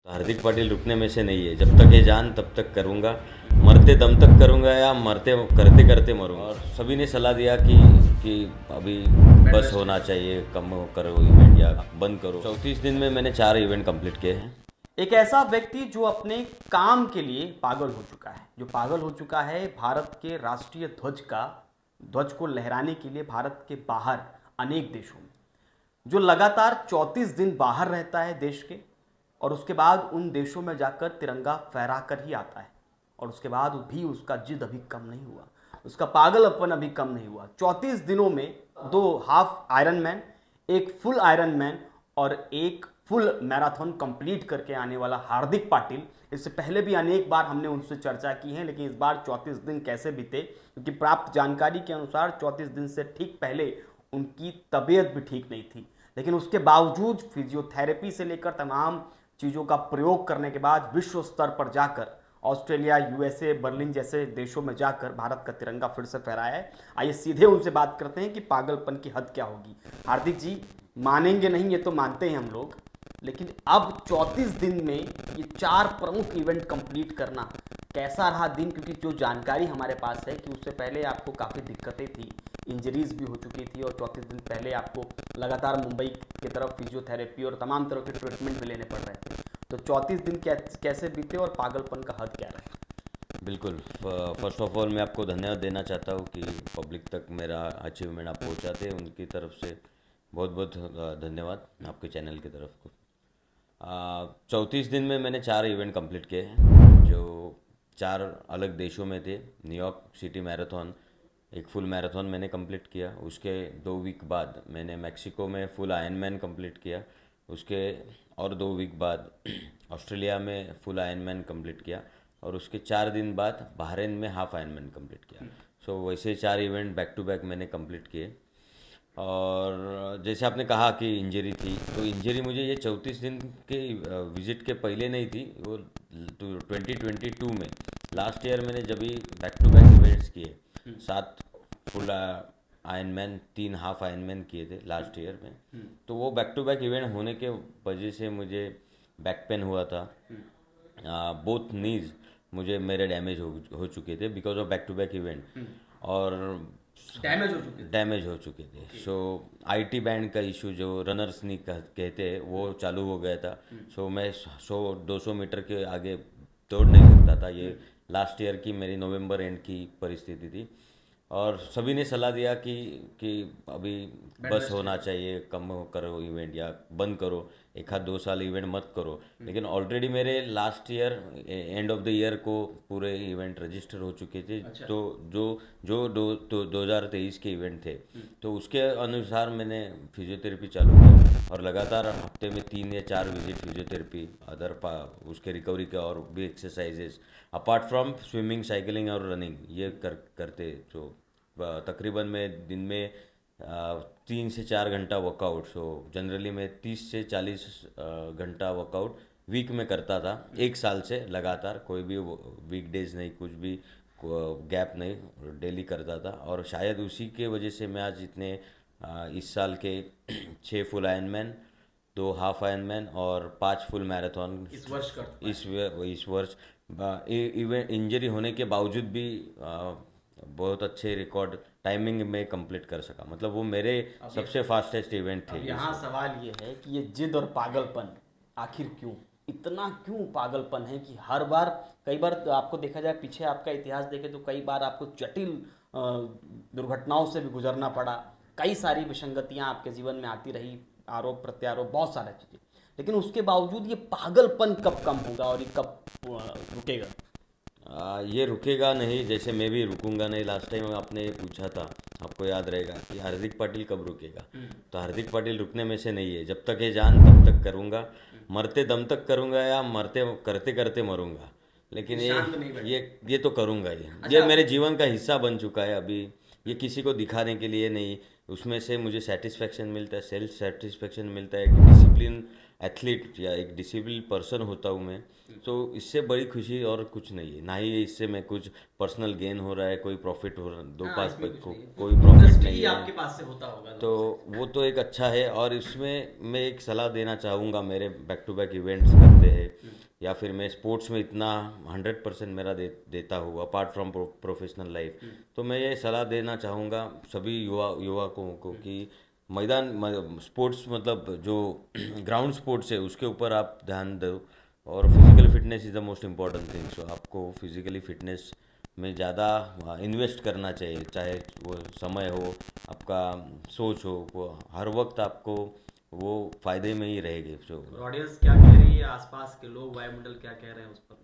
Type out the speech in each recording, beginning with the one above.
हार्दिक पाटिल रुकने में से नहीं है। जब तक है जान तब तक करूँगा, मरते दम तक करूँगा या मरते करते करते मरूँगा। और सभी ने सलाह दिया कि अभी बस होना चाहिए, कम करो इवेंट या बंद करो। 34 दिन में मैंने 4 इवेंट कंप्लीट किए हैं। एक ऐसा व्यक्ति जो अपने काम के लिए पागल हो चुका है, जो पागल हो चुका है भारत के राष्ट्रीय ध्वज को लहराने के लिए भारत के बाहर अनेक देशों में, जो लगातार 34 दिन बाहर रहता है देश के, और उसके बाद उन देशों में जाकर तिरंगा फहरा कर ही आता है, और उसके बाद भी उसका जिद अभी कम नहीं हुआ, उसका पागलपन अभी कम नहीं हुआ। 34 दिनों में 2 हाफ आयरन मैन, एक फुल आयरन मैन और एक फुल मैराथन कंप्लीट करके आने वाला हार्दिक पाटिल। इससे पहले भी अनेक बार हमने उनसे चर्चा की है, लेकिन इस बार 34 दिन कैसे बीते, क्योंकि प्राप्त जानकारी के अनुसार 34 दिन से ठीक पहले उनकी तबीयत भी ठीक नहीं थी, लेकिन उसके बावजूद फिजियोथेरेपी से लेकर तमाम चीज़ों का प्रयोग करने के बाद विश्व स्तर पर जाकर ऑस्ट्रेलिया, यूएसए, बर्लिन जैसे देशों में जाकर भारत का तिरंगा फिर से फहराया है। आइए सीधे उनसे बात करते हैं कि पागलपन की हद क्या होगी। हार्दिक जी, मानेंगे नहीं, ये तो मानते हैं हम लोग, लेकिन अब 34 दिन में ये 4 प्रमुख इवेंट कंप्लीट करना कैसा रहा दिन? क्योंकि जो जानकारी हमारे पास है कि उससे पहले आपको काफ़ी दिक्कतें थी, इंजरीज भी हो चुकी थी, और 34 दिन पहले आपको लगातार मुंबई की तरफ फिजियोथेरेपी और तमाम तरह के ट्रीटमेंट भी लेने पड़ रहे थे। तो 34 दिन कैसे बीते और पागलपन का हद क्या रहा? बिल्कुल, फर्स्ट ऑफ ऑल मैं आपको धन्यवाद देना चाहता हूँ कि पब्लिक तक मेरा अचीवमेंट आप पहुँचाते, उनकी तरफ से बहुत बहुत धन्यवाद आपके चैनल की तरफ को। 34 दिन में मैंने 4 इवेंट कंप्लीट किए हैं, जो 4 अलग देशों में थे। न्यूयॉर्क सिटी मैराथन, एक फुल मैराथन मैंने कंप्लीट किया। उसके 2 वीक बाद मैंने मैक्सिको में फुल आयरनमैन कंप्लीट किया। उसके और 2 वीक बाद ऑस्ट्रेलिया में फुल आयरनमैन कंप्लीट किया, और उसके 4 दिन बाद बहरीन में हाफ आयरनमैन कंप्लीट किया। सो वैसे 4 इवेंट बैक टू बैक मैंने कंप्लीट किए। और जैसे आपने कहा कि इंजरी थी, तो इंजरी मुझे ये 34 दिन के विजिट के पहले नहीं थी, वो 2022 में लास्ट ईयर मैंने जब भी बैक टू बैक इवेंट्स किए, 7 फुल आयरनमैन, 3 हाफ आयरनमैन किए थे लास्ट ईयर में, तो वो बैक टू बैक इवेंट होने के वजह से मुझे बैक पेन हुआ था। बोथ नीज मुझे मेरे डैमेज हो चुके थे because of back to back event, और डैमेज हो चुके थे। सो आईटी बैंड का इशू जो रनर्स नी कहते हैं वो चालू हो गया था। सो मैं 100-200 मीटर के आगे दौड़ नहीं सकता था। ये लास्ट ईयर की मेरी नवंबर एंड की परिस्थिति थी, और सभी ने सलाह दिया कि अभी बस होना चाहिए, कम करो इवेंट या बंद करो, 1-2 साल इवेंट मत करो। लेकिन ऑलरेडी मेरे last year end of the year को पूरे इवेंट रजिस्टर हो चुके थे। अच्छा। तो जो 2023 के इवेंट थे, तो उसके अनुसार मैंने फिजियोथेरेपी चालू किया, और लगातार हफ्ते में 3 या 4 विजिट फिजियोथेरेपी, उसके रिकवरी के और भी exercises apart from swimming, cycling और रनिंग, ये करते। तो तकरीबन मैं दिन में 3 से 4 घंटा वर्कआउट, सो जनरली मैं 30 से 40 घंटा वर्कआउट वीक में करता था, 1 साल से लगातार, कोई भी वीकडेज नहीं, कुछ भी गैप नहीं, डेली करता था। और शायद उसी के वजह से मैं आज इतने इस साल के 6 फुल आयरनमैन, 2 हाफ आयरनमैन और 5 फुल मैराथन इस वर्ष इवेंट इंजरी होने के बावजूद भी बहुत अच्छे रिकॉर्ड टाइमिंग में कंप्लीट कर सका। मतलब वो मेरे सबसे फास्टेस्ट इवेंट थे। यहाँ सवाल ये है कि ये जिद और पागलपन आखिर क्यों, इतना क्यों पागलपन है कि हर बार, कई बार तो आपको देखा जाए, पीछे आपका इतिहास देखे तो कई बार आपको जटिल दुर्घटनाओं से भी गुजरना पड़ा, कई सारी विसंगतियाँ आपके जीवन में आती रही, आरोप प्रत्यारोप, बहुत सारी चीज़ें, लेकिन उसके बावजूद ये पागलपन कब कम होगा और ये कब रुकेगा? ये रुकेगा नहीं, जैसे मैं भी रुकूंगा नहीं। लास्ट टाइम आपने पूछा था, आपको याद रहेगा, कि हार्दिक पाटिल कब रुकेगा। तो हार्दिक पाटिल रुकने में से नहीं है। जब तक है जान तब तक करूंगा, मरते दम तक करूंगा या मरते करते करते मरूंगा, लेकिन ये तो करूंगा। ये मेरे जीवन का हिस्सा बन चुका है। अभी ये किसी को दिखाने के लिए नहीं, उसमें से मुझे सेटिस्फेक्शन मिलता है, सेल्फ सेटिस्फेक्शन मिलता है। एक डिसिप्लिन एथलीट या एक डिसिप्लिन पर्सन होता हूँ मैं, तो इससे बड़ी खुशी और कुछ नहीं है। ना ही इससे मैं कुछ पर्सनल गेन हो रहा है, कोई प्रॉफिट हो रहा है, 2 पास कोई प्रॉफिट नहीं है आपके पास से होता होगा, तो वो तो एक अच्छा है। और इसमें मैं एक सलाह देना चाहूँगा, मेरे बैक टू बैक इवेंट्स करते हैं या फिर मैं स्पोर्ट्स में इतना 100% मेरा देता हूँ अपार्ट फ्रॉम प्रोफेशनल लाइफ। तो मैं ये सलाह देना चाहूँगा सभी युवकों को कि मैदान स्पोर्ट्स मतलब जो ग्राउंड स्पोर्ट्स है उसके ऊपर आप ध्यान दो, और physical fitness is the most important thing. So आपको फिजिकली फिटनेस में ज़्यादा इन्वेस्ट करना चाहिए, चाहे वो समय हो, आपका सोच हो, वो हर वक्त आपको वो फायदे में ही रहेगी। जो ऑडियंस क्या कह रही है, आसपास के लोग, वायुमंडल क्या कह रहे हैं उस पर,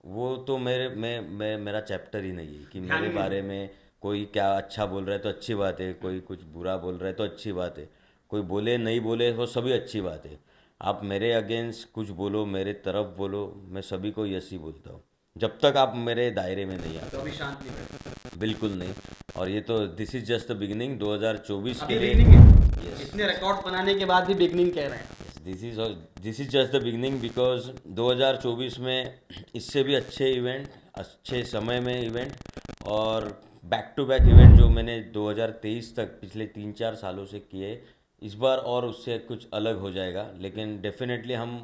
वो तो मेरा चैप्टर ही नहीं है कि ध्यान मेरे नहीं बारे में कोई क्या अच्छा बोल रहा है तो अच्छी बात है, कोई कुछ बुरा बोल रहा है तो अच्छी बात है, कोई बोले नहीं बोले वो सभी अच्छी बात है। आप मेरे अगेंस्ट कुछ बोलो, मेरे तरफ बोलो, मैं सभी को यस ही बोलता हूँ, जब तक आप मेरे दायरे में नहीं आते। तो अभी शांत नहीं बैठे। बिल्कुल नहीं। और ये तो this is just the beginning 2024 के अभी लिए। बिगनिंग है, Yes. इतने रिकॉर्ड बनाने के बाद भी बिगनिंग कह रहे हैं। This is just the beginning, because 2024 में इससे भी अच्छे इवेंट, अच्छे समय में इवेंट और बैक टू बैक इवेंट जो मैंने 2023 तक पिछले 3-4 सालों से किए, इस बार और उससे कुछ अलग हो जाएगा। लेकिन डेफिनेटली हम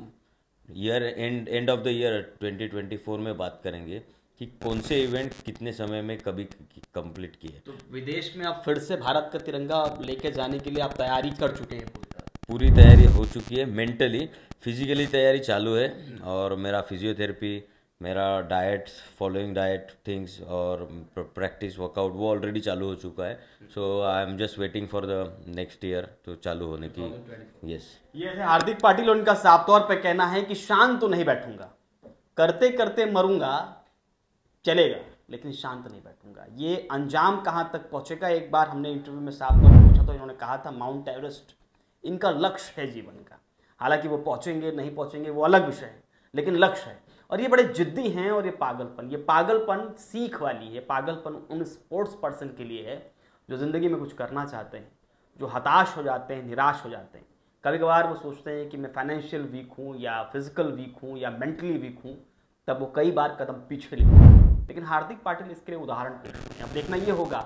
एंड ऑफ द ईयर 2024 में बात करेंगे कि कौन से इवेंट कितने समय में कभी कंप्लीट किए। तो विदेश में आप फिर से भारत का तिरंगा लेके जाने के लिए आप तैयारी कर चुके हैं पूरी तरह? पूरी तैयारी हो चुकी है, मेंटली फिजिकली तैयारी चालू है। और मेरा फिजियोथेरेपी, मेरा डाइट, फॉलोइंग डाइट थिंग्स और प्रैक्टिस वर्कआउट वो ऑलरेडी चालू हो चुका है। So I am just waiting for the next year तो चालू होने की। यस, ये है हार्दिक पाटिल, उनका साफ तौर पे कहना है कि शांत तो नहीं बैठूंगा, करते करते मरूंगा चलेगा, लेकिन शांत नहीं बैठूंगा। ये अंजाम कहाँ तक पहुंचेगा, एक बार हमने इंटरव्यू में साफ तौर पर पूछा तो इन्होंने कहा था माउंट एवरेस्ट इनका लक्ष्य है जीवन का। हालांकि वो पहुंचेंगे नहीं पहुंचेंगे वो अलग विषय है, लेकिन लक्ष्य है। और ये बड़े जिद्दी हैं। और ये पागलपन सीख वाली है। पागलपन उन स्पोर्ट्स पर्सन के लिए है जो ज़िंदगी में कुछ करना चाहते हैं, जो हताश हो जाते हैं, निराश हो जाते हैं। कभी कभार वो सोचते हैं कि मैं फाइनेंशियल वीक हूँ या फिजिकल वीक हूँ या मेंटली वीक हूँ, तब वो कई बार कदम पीछे लेते हैं। लेकिन हार्दिक पाटिल इसके लिए उदाहरण पेश करते हैं। अब देखना ये होगा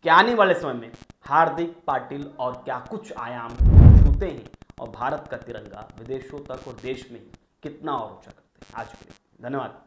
कि आने वाले समय में हार्दिक पाटिल और क्या कुछ आयाम छूते हैं और भारत का तिरंगा विदेशों तक और देश में ही कितना और ऊंचा करते हैं। आज के लिए धन्यवाद।